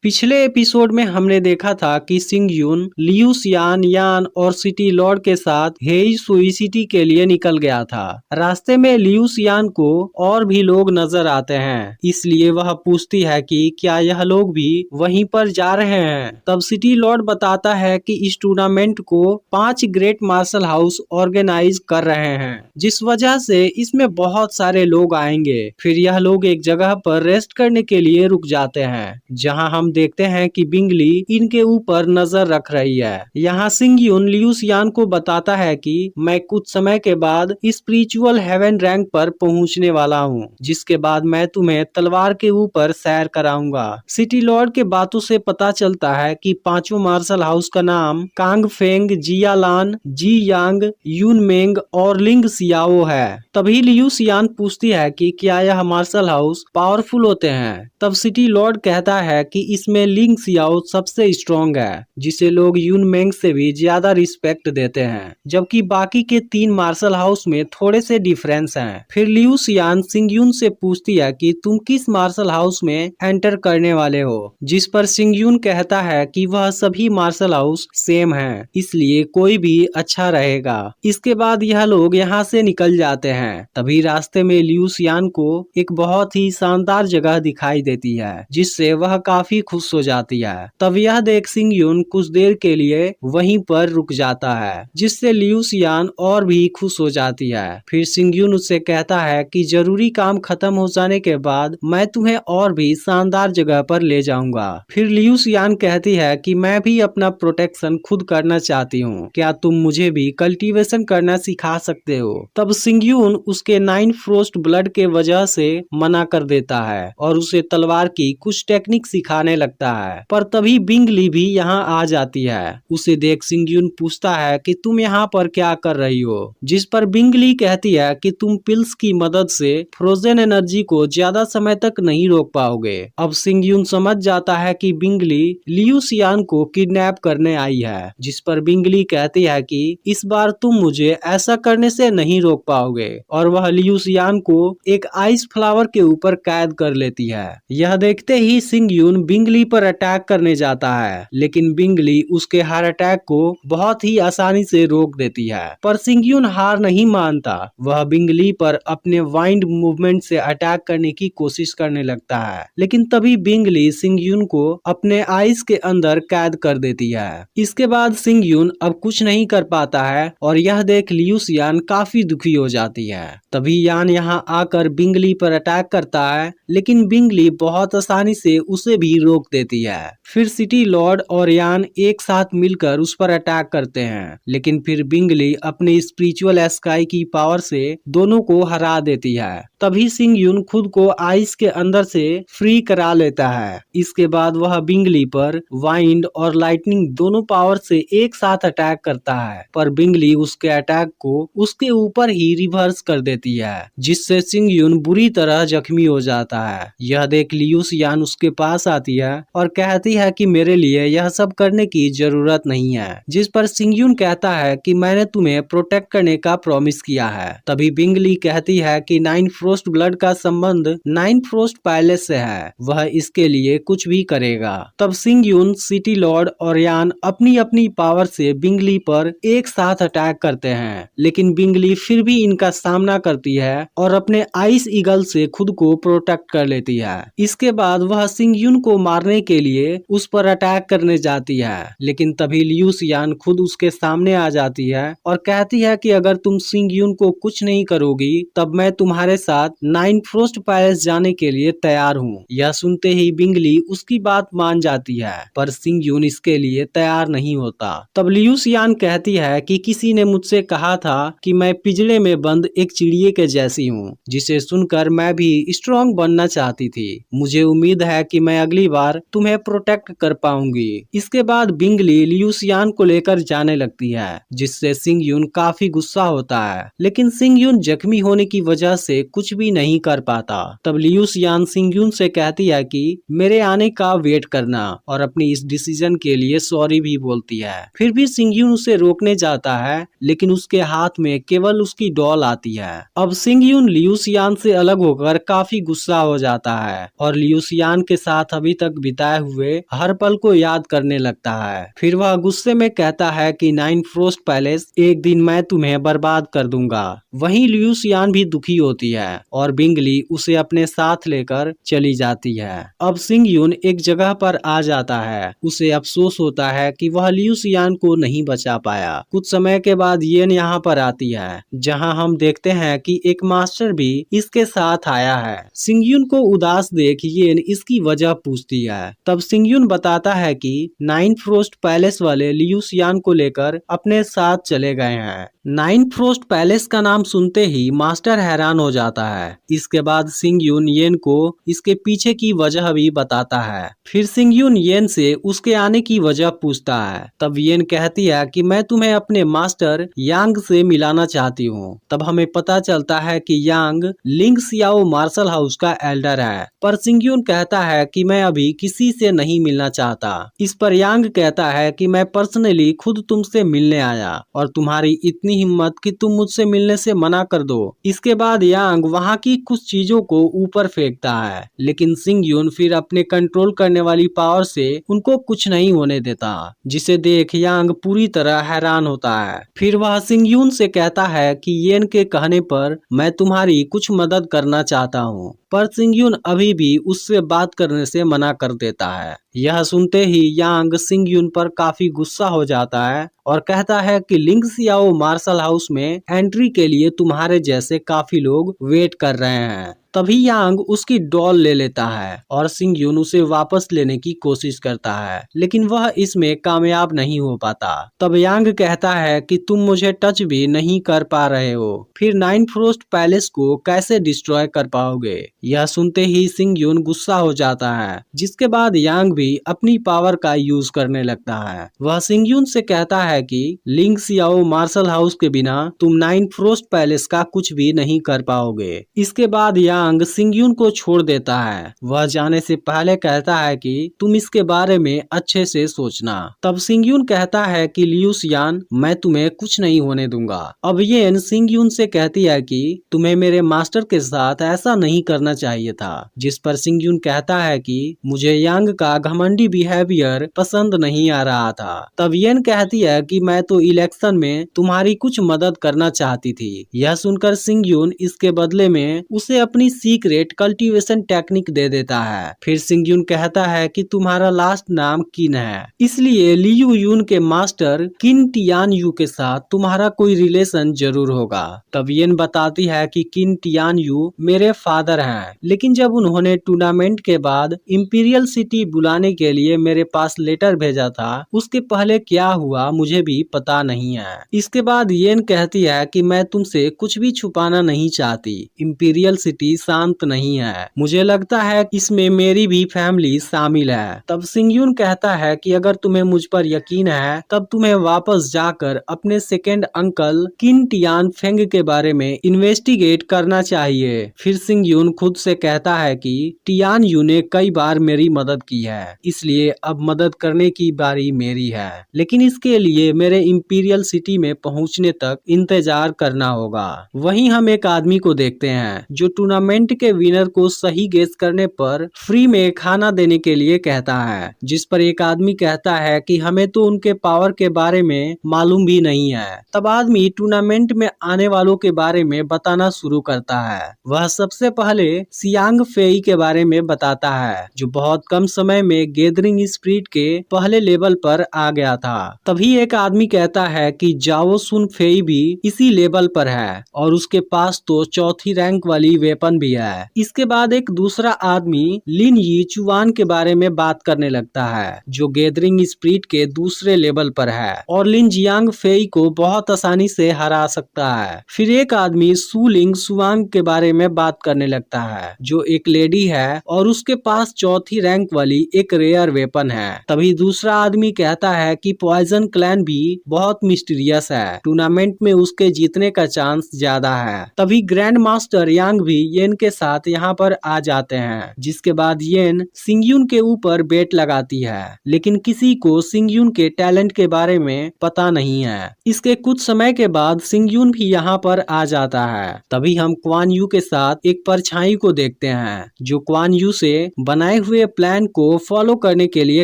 पिछले एपिसोड में हमने देखा था कि सिंग यून, लियू सियान, यान और सिटी लॉर्ड के साथ हेई सुई सिटी के लिए निकल गया था। रास्ते में लियू सियान को और भी लोग नजर आते हैं, इसलिए वह पूछती है कि क्या यह लोग भी वहीं पर जा रहे हैं। तब सिटी लॉर्ड बताता है कि इस टूर्नामेंट को 5 ग्रेट मार्शल हाउस ऑर्गेनाइज कर रहे हैं, जिस वजह से इसमें बहुत सारे लोग आएंगे। फिर यह लोग एक जगह पर रेस्ट करने के लिए रुक जाते हैं, जहां हम देखते हैं कि बिंगली इनके ऊपर नजर रख रही है। यहाँ सिंग यून लियू सियान को बताता है कि मैं कुछ समय के बाद स्पिरिचुअल हेवन रैंक पर पहुंचने वाला हूँ, जिसके बाद मैं तुम्हें तलवार के ऊपर सैर कराऊंगा। सिटी लॉर्ड के बातों से पता चलता है कि पांचों मार्शल हाउस का नाम कांग फेंग, जियालान, जी यांग, यून मेंग और लिंग सियाओ है। तभी लियू सियान पूछती है कि क्या यह मार्शल हाउस पावरफुल होते हैं। तब सिटी लॉर्ड कहता है कि इसमें लिंग सियाओ सबसे स्ट्रॉन्ग है, जिसे लोग यून मेंग से भी ज्यादा रिस्पेक्ट देते हैं, जबकि बाकी के 3 मार्शल हाउस में थोड़े से डिफरेंस हैं। फिर लियू सियान सिंग यून से पूछती है कि तुम किस मार्शल हाउस में एंटर करने वाले हो, जिस पर सिंग यून कहता है कि वह सभी मार्शल हाउस सेम हैं, इसलिए कोई भी अच्छा रहेगा। इसके बाद यह लोग यहाँ से निकल जाते हैं। तभी रास्ते में लियू सियान को एक बहुत ही शानदार जगह दिखाई देती है, जिससे वह काफी खुश हो जाती है। तब यह देख सिंग यून कुछ देर के लिए वहीं पर रुक जाता है, जिससे लियू सियान और भी खुश हो जाती है। फिर सिंग यून उससे कहता है कि जरूरी काम खत्म हो जाने के बाद मैं तुम्हें और भी शानदार जगह पर ले जाऊंगा। फिर लियू सियान कहती है कि मैं भी अपना प्रोटेक्शन खुद करना चाहती हूँ, क्या तुम मुझे भी कल्टीवेशन करना सिखा सकते हो। तब सिंग यून उसके 9 फ्रोस्ट ब्लड के वजह से मना कर देता है और उसे तलवार की कुछ टेक्निक सिखाने लगता है। पर तभी बिंगली भी यहाँ आ जाती है। उसे देख सिंग यून पूछता है कि तुम यहाँ पर क्या कर रही हो, जिस पर बिंगली कहती है कि तुम पिल्स की मदद से फ्रोजन एनर्जी को ज्यादा समय तक नहीं रोक पाओगे। अब सिंग यून समझ जाता है कि बिंगली लियू सियान को किडनैप करने आई है, जिस पर बिंगली कहती है कि इस बार तुम मुझे ऐसा करने से नहीं रोक पाओगे, और वह लियू सियान को एक आइस फ्लावर के ऊपर कैद कर लेती है। यह देखते ही सिंग यून बिंगली पर अटैक करने जाता है, लेकिन बिंगली उसके हर अटैक को बहुत ही आसानी से रोक देती है। पर सिंग यून हार नहीं मानता, वह बिंगली पर अपने वाइंड मूवमेंट से अटैक करने की कोशिश करने लगता है, लेकिन तभी बिंगली सिंग यून को अपने आइस के अंदर कैद कर देती है। इसके बाद सिंग यून अब कुछ नहीं कर पाता है और यह देख लियू सियान काफी दुखी हो जाती है। तभी यान यहाँ आकर बिंगली पर अटैक करता है, लेकिन बिंगली बहुत आसानी से उसे भी रोक देती है। फिर सिटी लॉर्ड और यान एक साथ मिलकर उस पर अटैक करते हैं, लेकिन फिर बिंगली अपने स्पिरिचुअल स्काई की पावर से दोनों को हरा देती है। तभी सिंग यून खुद को आइस के अंदर से फ्री करा लेता है। इसके बाद वह बिंगली पर वाइंड और लाइटनिंग दोनों पावर से एक साथ अटैक करता है, पर बिंगली उसके अटैक को उसके ऊपर ही रिवर्स कर देती है, जिससे सिंग यून बुरी तरह जख्मी हो जाता है। यह देख लियू सियान उसके पास आती है और कहती है कि मेरे लिए यह सब करने की जरूरत नहीं है, जिस पर सिंग यून कहता है कि मैंने तुम्हें प्रोटेक्ट करने का प्रॉमिस किया है। तभी बिंगली कहती है कि 9 फ्रोस्ट ब्लड का संबंध 9 फ्रोस्ट पैलेस से है, वह इसके लिए कुछ भी करेगा। तब सिंग यून, सिटी लॉर्ड और यान अपनी अपनी पावर से बिंगली पर एक साथ अटैक करते हैं, लेकिन बिंगली फिर भी इनका सामना करती है और अपने आइस ईगल से खुद को प्रोटेक्ट कर लेती है। इसके बाद वह सिंग यून को मारने के लिए उस पर अटैक करने जाती है, लेकिन तभी लियू सियान खुद उसके सामने आ जाती है और कहती है कि अगर तुम सिंग यून को कुछ नहीं करोगी तब मैं तुम्हारे साथ 9 फ्रोस्ट पैलेस जाने के लिए तैयार हूँ। यह सुनते ही बिंगली उसकी बात मान जाती है, पर सिंग यून इसके लिए तैयार नहीं होता। तब लियू सियान कहती है कि किसी ने मुझसे कहा था कि मैं पिंजरे में बंद एक चिड़िए के जैसी हूँ, जिसे सुनकर मैं भी स्ट्रॉन्ग बनना चाहती थी। मुझे उम्मीद है कि मैं अगली बार तुम्हें प्रोटेक्ट कर पाऊंगी। इसके बाद बिंगली लियू सियान को लेकर जाने लगती है, जिससे सिंग यून काफी गुस्सा होता है, लेकिन सिंग यून जख्मी होने की वजह से कुछ कुछ भी नहीं कर पाता। तब लियू सियान सिंग यून से कहती है कि मेरे आने का वेट करना और अपनी इस डिसीजन के लिए सॉरी भी बोलती है। फिर भी सिंग यून उसे रोकने जाता है, लेकिन उसके हाथ में केवल उसकी डॉल आती है। अब सिंग यून लियू सियान से अलग होकर काफी गुस्सा हो जाता है और लियू सियान के साथ अभी तक बिताए हुए हर पल को याद करने लगता है। फिर वह गुस्से में कहता है कि नाइन फ्रोस्ट पैलेस, एक दिन मैं तुम्हें बर्बाद कर दूंगा। वहीं लियू सियान भी दुखी होती है और बिंगली उसे अपने साथ लेकर चली जाती है। अब सिंग यून एक जगह पर आ जाता है। उसे अफसोस होता है कि वह लियू सियान को नहीं बचा पाया। कुछ समय के बाद येन यहाँ पर आती है, जहाँ हम देखते हैं कि एक मास्टर भी इसके साथ आया है। सिंग यून को उदास देख येन इसकी वजह पूछती है। तब सिंग यून बताता है कि नाइन फ्रोस्ट पैलेस वाले लियू सियान को लेकर अपने साथ चले गए हैं। नाइन फ्रोस्ट पैलेस का नाम सुनते ही मास्टर हैरान हो जाता है। इसके बाद सिंग यून येन को इसके पीछे की वजह भी बताता है। फिर सिंग यून येन से उसके आने की वजह पूछता है। तब येन कहती है कि मैं तुम्हें अपने मास्टर यांग से मिलाना चाहती हूँ। तब हमें पता चलता है कि यांग लिंग सियाओ मार्शल हाउस का एल्डर है, पर सिंग यून कहता है कि मैं अभी किसी से नहीं मिलना चाहता। इस पर यांग कहता है कि मैं पर्सनली खुद तुमसे मिलने आया और तुम्हारी इतनी हिम्मत कि तुम मुझसे मिलने से मना कर दो। इसके बाद यांग वहाँ की कुछ चीजों को ऊपर फेंकता है, लेकिन सिंग यून फिर अपने कंट्रोल करने वाली पावर से उनको कुछ नहीं होने देता, जिसे देख यांग पूरी तरह हैरान होता है। फिर वह सिंग यून से कहता है कि येन के कहने पर मैं तुम्हारी कुछ मदद करना चाहता हूँ, पर सिंग यून अभी भी उससे बात करने से मना कर देता है। यह सुनते ही यांग सिंग यून पर काफी गुस्सा हो जाता है और कहता है कि लिंग सियाओ मार्शल हाउस में एंट्री के लिए तुम्हारे जैसे काफी लोग वेट कर रहे हैं। तभी यांग उसकी डॉल ले लेता है और सिंग यून उसे वापस लेने की कोशिश करता है, लेकिन वह इसमें कामयाब नहीं हो पाता। तब यांग कहता है कि तुम मुझे टच भी नहीं कर पा रहे हो, फिर नाइन फ्रोस्ट पैलेस को कैसे डिस्ट्रॉय कर पाओगे। यह सुनते ही सिंग यून गुस्सा हो जाता है, जिसके बाद यांग भी अपनी पावर का यूज करने लगता है। वह सिंग यून से कहता है कि लिंग सियाओ मार्शल हाउस के बिना तुम नाइन फ्रोस्ट पैलेस का कुछ भी नहीं कर पाओगे। इसके बाद यांग सिंग यून को छोड़ देता है। वह जाने से पहले कहता है कि तुम इसके बारे में अच्छे से सोचना। तब सिंग यून कहता है कि लियू सियान, मैं तुम्हें कुछ नहीं होने दूंगा। अब येन सिंग यून से कहती है कि तुम्हें मेरे मास्टर के साथ ऐसा नहीं करना चाहिए था, जिस पर सिंग यून कहता है कि मुझे यांग का घमंडी बिहेवियर पसंद नहीं आ रहा था। तब येन कहती है कि मैं तो इलेक्शन में तुम्हारी कुछ मदद करना चाहती थी। यह सुनकर सिंग यून इसके बदले में उसे अपनी सीक्रेट कल्टीवेशन टेक्निक दे देता है। फिर सिंग यून कहता है कि तुम्हारा लास्ट नाम किन है, इसलिए लियू यून के मास्टर किन टियान यू के साथ तुम्हारा कोई रिलेशन जरूर होगा। तब येन बताती है कि किन टियान यू मेरे फादर हैं, लेकिन जब उन्होंने टूर्नामेंट के बाद इंपीरियल सिटी बुलाने के लिए मेरे पास लेटर भेजा था, उसके पहले क्या हुआ मुझे भी पता नहीं है। इसके बाद येन कहती है कि मैं तुमसे कुछ भी छुपाना नहीं चाहती। इंपीरियल सिटी शांत नहीं है, मुझे लगता है इसमें मेरी भी फैमिली शामिल है। तब सिंग यून कहता है कि अगर तुम्हें मुझ पर यकीन है, तब तुम्हें वापस जाकर अपने सेकेंड अंकल किन टियान फेंग के बारे में इन्वेस्टिगेट करना चाहिए। फिर सिंग यून खुद से कहता है कि टियान यू ने कई बार मेरी मदद की है, इसलिए अब मदद करने की बारी मेरी है, लेकिन इसके लिए मेरे इंपीरियल सिटी में पहुंचने तक इंतजार करना होगा। वहीं हम एक आदमी को देखते हैं जो टूर्नामेंट के विनर को सही गेस करने पर फ्री में खाना देने के लिए कहता है, जिस पर एक आदमी कहता है कि हमें तो उनके पावर के बारे में मालूम भी नहीं है। तब आदमी टूर्नामेंट में आने वालों के बारे में बताना शुरू करता है। वह सबसे पहले सियांग फेई के बारे में बताता है, जो बहुत कम समय में गैदरिंग स्पिरिट के पहले लेवल पर आ गया था। तभी एक आदमी कहता है कि जाओ सुन फेई भी इसी लेवल पर है और उसके पास तो चौथी रैंक वाली वेपन भी है। इसके बाद एक दूसरा आदमी लिन यी चुवान के बारे में बात करने लगता है, जो गैदरिंग स्पिरिट के दूसरे लेवल पर है और लिन जियांग फेई को बहुत आसानी से हरा सकता है। फिर एक आदमी सुलिंग सुवांग के बारे में बात करने लगता है, जो एक लेडी है और उसके पास चौथी रैंक वाली एक रेयर वेपन है। तभी दूसरा आदमी कहता है कि पॉइजन क्लैन भी बहुत मिस्टीरियस है, टूर्नामेंट में उसके जीतने का चांस ज्यादा है। तभी ग्रैंड मास्टर यांग भी ये येन के साथ यहाँ पर आ जाते हैं, जिसके बाद येन सिंगयून के ऊपर बेट लगाती है, लेकिन किसी को सिंगयून के टैलेंट के बारे में पता नहीं है। इसके कुछ समय के बाद सिंगयून भी यहाँ पर आ जाता है। तभी हम क्वान यू के साथ एक परछाई को देखते हैं, जो क्वान यू से बनाए हुए प्लान को फॉलो करने के लिए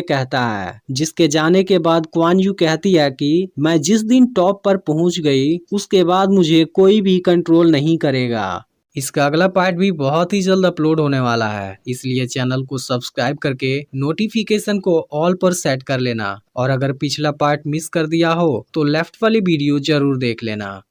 कहता है, जिसके जाने के बाद क्वान यू कहती है कि मैं जिस दिन टॉप पर पहुंच गई उसके बाद मुझे कोई भी कंट्रोल नहीं करेगा। इसका अगला पार्ट भी बहुत ही जल्द अपलोड होने वाला है, इसलिए चैनल को सब्सक्राइब करके नोटिफिकेशन को ऑल पर सेट कर लेना। और अगर पिछला पार्ट मिस कर दिया हो तो लेफ्ट वाली वीडियो जरूर देख लेना।